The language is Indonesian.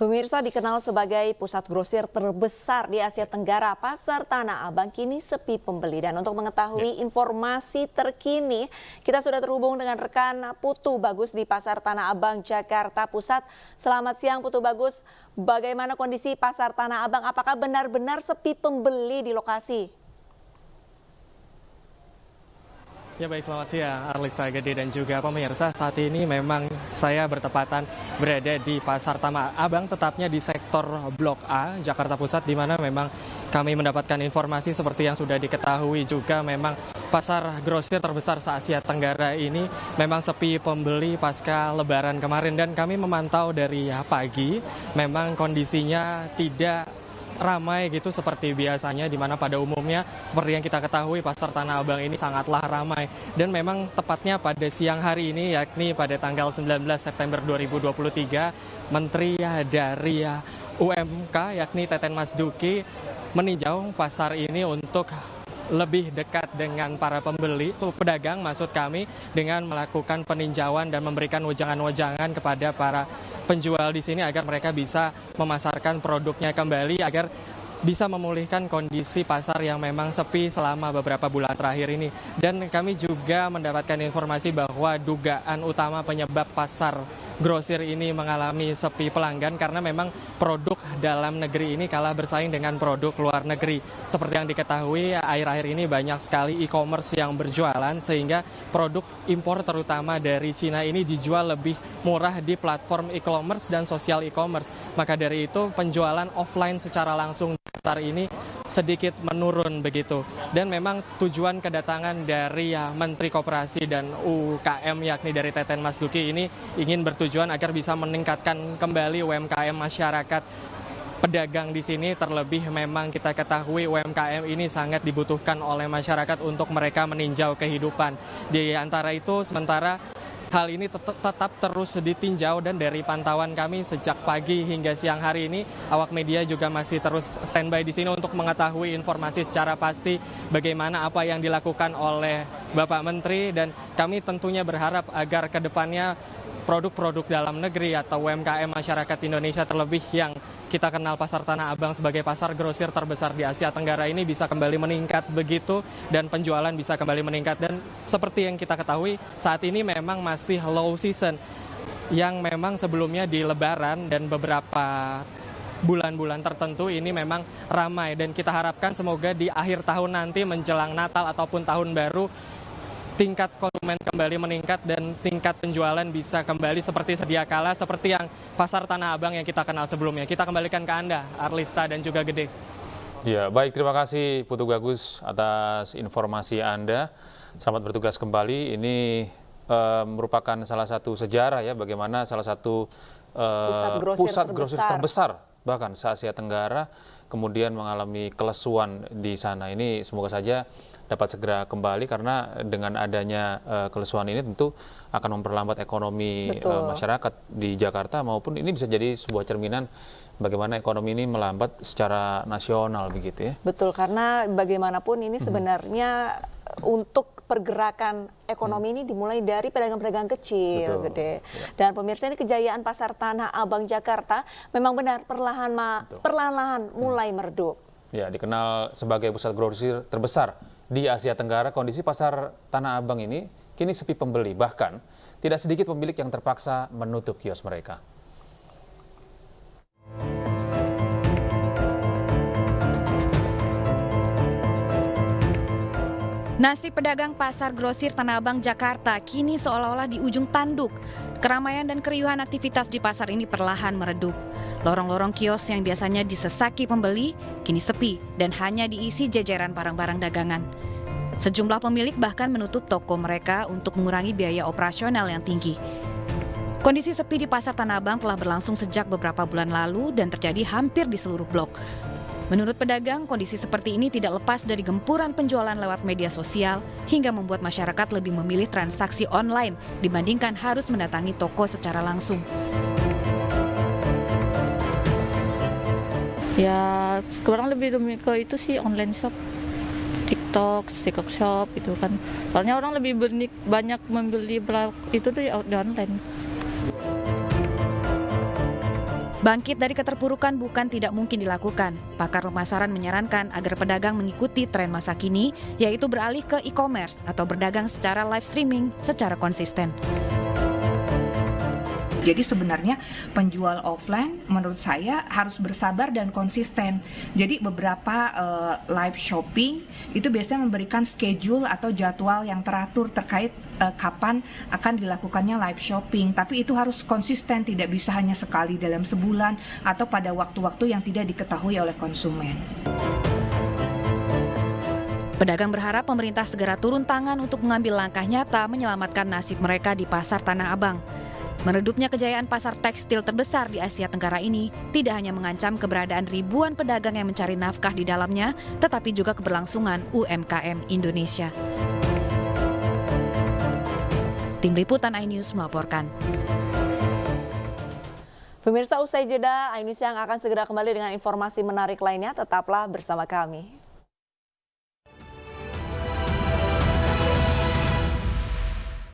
Pemirsa, dikenal sebagai pusat grosir terbesar di Asia Tenggara, Pasar Tanah Abang kini sepi pembeli. Dan untuk mengetahui informasi terkini, kita sudah terhubung dengan rekan Putu Bagus di Pasar Tanah Abang, Jakarta Pusat. Selamat siang Putu Bagus, bagaimana kondisi Pasar Tanah Abang? Apakah benar-benar sepi pembeli di lokasi? Ya baik, selamat siang Arlista Gede dan juga pemirsa. Saat ini memang saya bertepatan berada di Pasar Tanah Abang, tepatnya di sektor Blok A, Jakarta Pusat, di mana memang kami mendapatkan informasi seperti yang sudah diketahui juga memang pasar grosir terbesar se-Asia Tenggara ini memang sepi pembeli pasca Lebaran kemarin. Dan kami memantau dari pagi, memang kondisinya tidak ramai gitu seperti biasanya, di mana pada umumnya seperti yang kita ketahui Pasar Tanah Abang ini sangatlah ramai. Dan memang tepatnya pada siang hari ini, yakni pada tanggal 19 September 2023, Menteri dari UMK yakni Teten Mas Duki meninjau pasar ini untuk lebih dekat dengan para pembeli, pedagang maksud kami, dengan melakukan peninjauan dan memberikan wejangan-wejangan kepada para penjual di sini agar mereka bisa memasarkan produknya kembali, agar bisa memulihkan kondisi pasar yang memang sepi selama beberapa bulan terakhir ini. Dan kami juga mendapatkan informasi bahwa dugaan utama penyebab pasar grosir ini mengalami sepi pelanggan karena memang produk dalam negeri ini kalah bersaing dengan produk luar negeri. Seperti yang diketahui, akhir-akhir ini banyak sekali e-commerce yang berjualan, sehingga produk impor terutama dari Cina ini dijual lebih murah di platform e-commerce dan sosial e-commerce. Maka dari itu penjualan offline secara langsung pasar ini sedikit menurun begitu. Dan memang tujuan kedatangan dari Menteri Koperasi dan UKM yakni dari Teten Mas Duki ini ingin bertujuan agar bisa meningkatkan kembali UMKM masyarakat pedagang di sini. Terlebih memang kita ketahui UMKM ini sangat dibutuhkan oleh masyarakat untuk mereka meninjau kehidupan. Di antara itu sementara hal ini tetap terus ditinjau, dan dari pantauan kami sejak pagi hingga siang hari ini, awak media juga masih terus standby di sini untuk mengetahui informasi secara pasti bagaimana apa yang dilakukan oleh Bapak Menteri. Dan kami tentunya berharap agar ke depannya produk-produk dalam negeri atau UMKM masyarakat Indonesia, terlebih yang kita kenal Pasar Tanah Abang sebagai pasar grosir terbesar di Asia Tenggara ini, bisa kembali meningkat begitu, dan penjualan bisa kembali meningkat. Dan seperti yang kita ketahui saat ini memang masih low season, yang memang sebelumnya di Lebaran dan beberapa bulan-bulan tertentu ini memang ramai. Dan kita harapkan semoga di akhir tahun nanti menjelang Natal ataupun Tahun Baru, tingkat konsumen kembali meningkat dan tingkat penjualan bisa kembali seperti sedia kala, seperti yang Pasar Tanah Abang yang kita kenal sebelumnya. Kita kembalikan ke Anda, Arlista dan juga Gede. Ya, baik, terima kasih Putu Bagus atas informasi Anda. Selamat bertugas kembali. Ini merupakan salah satu sejarah ya, bagaimana salah satu pusat grosir terbesar bahkan se-Asia Tenggara kemudian mengalami kelesuan di sana. Ini semoga saja dapat segera kembali, karena dengan adanya kelesuan ini tentu akan memperlambat ekonomi masyarakat di Jakarta, maupun ini bisa jadi sebuah cerminan bagaimana ekonomi ini melambat secara nasional begitu ya. Betul, karena bagaimanapun ini sebenarnya untuk pergerakan ekonomi ini dimulai dari pedagang-pedagang kecil, Gede. Dan pemirsa, ini kejayaan Pasar Tanah Abang Jakarta memang benar perlahan-lahan mulai meredup. Ya, dikenal sebagai pusat grosir terbesar di Asia Tenggara, kondisi Pasar Tanah Abang ini kini sepi pembeli, bahkan tidak sedikit pemilik yang terpaksa menutup kios mereka. Nasib pedagang pasar grosir Tanah Abang Jakarta kini seolah-olah di ujung tanduk. Keramaian dan keriuhan aktivitas di pasar ini perlahan meredup. Lorong-lorong kios yang biasanya disesaki pembeli kini sepi dan hanya diisi jajaran barang-barang dagangan. Sejumlah pemilik bahkan menutup toko mereka untuk mengurangi biaya operasional yang tinggi. Kondisi sepi di Pasar Tanah Abang telah berlangsung sejak beberapa bulan lalu dan terjadi hampir di seluruh blok. Menurut pedagang, kondisi seperti ini tidak lepas dari gempuran penjualan lewat media sosial hingga membuat masyarakat lebih memilih transaksi online dibandingkan harus mendatangi toko secara langsung. Ya, sekarang lebih demi ke itu sih, online shop, TikTok shop itu kan. Soalnya orang lebih banyak membeli itu di online. Bangkit dari keterpurukan bukan tidak mungkin dilakukan. Pakar pemasaran menyarankan agar pedagang mengikuti tren masa kini, yaitu beralih ke e-commerce atau berdagang secara live streaming secara konsisten. Jadi sebenarnya penjual offline menurut saya harus bersabar dan konsisten. Jadi beberapa live shopping itu biasanya memberikan schedule atau jadwal yang teratur terkait kapan akan dilakukannya live shopping. Tapi itu harus konsisten, tidak bisa hanya sekali dalam sebulan atau pada waktu-waktu yang tidak diketahui oleh konsumen. Pedagang berharap pemerintah segera turun tangan untuk mengambil langkah nyata menyelamatkan nasib mereka di Pasar Tanah Abang. Meredupnya kejayaan pasar tekstil terbesar di Asia Tenggara ini tidak hanya mengancam keberadaan ribuan pedagang yang mencari nafkah di dalamnya, tetapi juga keberlangsungan UMKM Indonesia. Tim Liputan iNews melaporkan. Pemirsa, usai jeda, iNews yang akan segera kembali dengan informasi menarik lainnya. Tetaplah bersama kami.